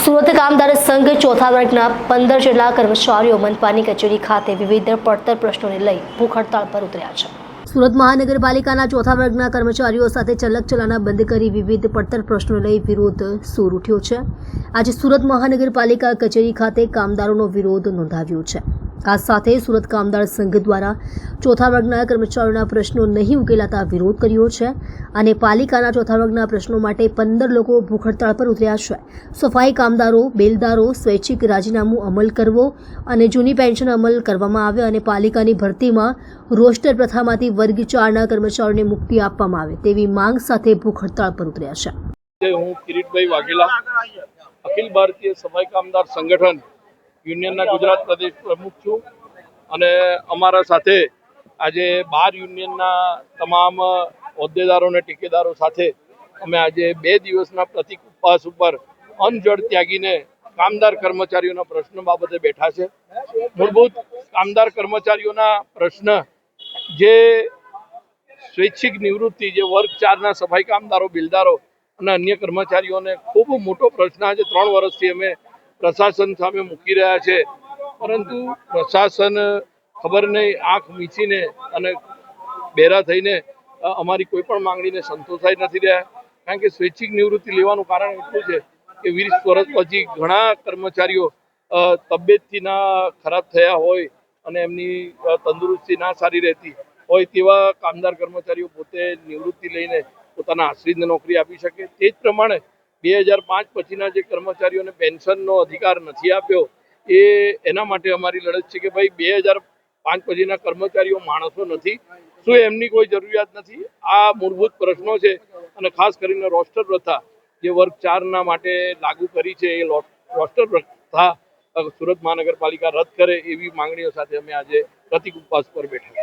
સુરત કામદાર સંઘ ચોથા વર્ગના 15 જેટલા કર્મચારીઓ મનપાની કચેરી ખાતે વિવિધ પડતર પ્રશ્નોને લઈ ભૂખ હડતાળ પર ઉતર્યા છે। સુરત મહાનગરપાલિકાના ચોથા વર્ગના કર્મચારીઓ સાથે ચલક-ચલાના બંધ કરી વિવિધ પડતર પ્રશ્નોને લઈ વિરોધ સૂર ઉઠ્યો છે। આજે સુરત મહાનગરપાલિકા કચેરી ખાતે કામદારોનો વિરોધ નોંધાવ્યો છે। આ સાથે સુરત કામદાર સંઘ દ્વારા ચોથા વર્ગના કર્મચારીઓના પ્રશ્નો નહીં ઉકેલાતા વિરોધ કર્યો છે અને પાલિકાના ચોથા વર્ગના પ્રશ્નો માટે 15 લોકો ભૂખ હડતાળ પર ઉતર્યા છે। સફાઈ કામદારો, બેલદારો સ્વૈચ્છિક રાજીનામું અમલ કરવો અને જૂની પેન્શન અમલ કરવામાં આવે અને પાલિકાની ભરતીમાં રોસ્ટર પ્રથામાંથી વર્ગ 4ના કર્મચારીઓને મુક્તિ આપવામાં આવે તેવી માંગ સાથે ભૂખ હડતાળ પર ઉતર્યા છે। હું કિરીટભાઈ વાઘેલા, અખિલ ભારતીય સફાઈ કામદાર સંગઠન યુનિયનના ગુજરાત પ્રદેશ પ્રમુખ છું અને અમારા સાથે આજે 12 યુનિયનના તમામ હોદ્દેદારો અને ટેકેદારો સાથે અમે આજે 2 દિવસના પ્રતિક ઉપવાસ ઉપર અન્નજળ ત્યાગીને કામદાર કર્મચારીઓના પ્રશ્ન બાબતે બેઠા છે। મૂળભૂત કામદાર કર્મચારીઓના પ્રશ્ન જે સ્વૈચ્છિક નિવૃત્તિ, જે વર્ગ 4ના સફાઈ કામદારો, બિલ્દારો અને અન્ય કર્મચારીઓને ખૂબ મોટો પ્રશ્ન આજે 3 વર્ષથી અમે પ્રશાસન સામે મૂકી રહ્યા છે, પરંતુ પ્રશાસન ખબર નહીં આંખ મીચીને અને બેરા થઈને અમારી કોઈ પણ માંગણીને સંતોષાઈ નથી રહ્યા। કારણ કે સ્વૈચ્છિક નિવૃત્તિ લેવાનું કારણ એટલું છે કે 20 વર્ષ પછી ઘણા કર્મચારીઓ તબિયતથી ના ખરાબ થયા હોય અને એમની તંદુરસ્તી ના સારી રહેતી હોય તેવા કામદાર કર્મચારીઓ પોતે નિવૃત્તિ લઈને પોતાના આશ્રિતને નોકરી આપી શકે। તે જ પ્રમાણે 2005 પછીના જે કર્મચારીઓને પેન્શનનો અધિકાર નથી આપ્યો એના માટે અમારી લડત છે કે ભાઈ 2005 પછીના કર્મચારીઓ માણસો નથી, શું એમની કોઈ જરૂરિયાત નથી? આ મૂળભૂત પ્રશ્નો છે અને ખાસ કરીને રોસ્ટર પ્રથા જે વર્ગ 4ના માટે લાગુ કરી છે એ રોસ્ટર પ્રથા સુરત મહાનગરપાલિકા રદ કરે એવી માંગણીઓ સાથે અમે આજે પ્રતિક ઉપવાસ પર બેઠા।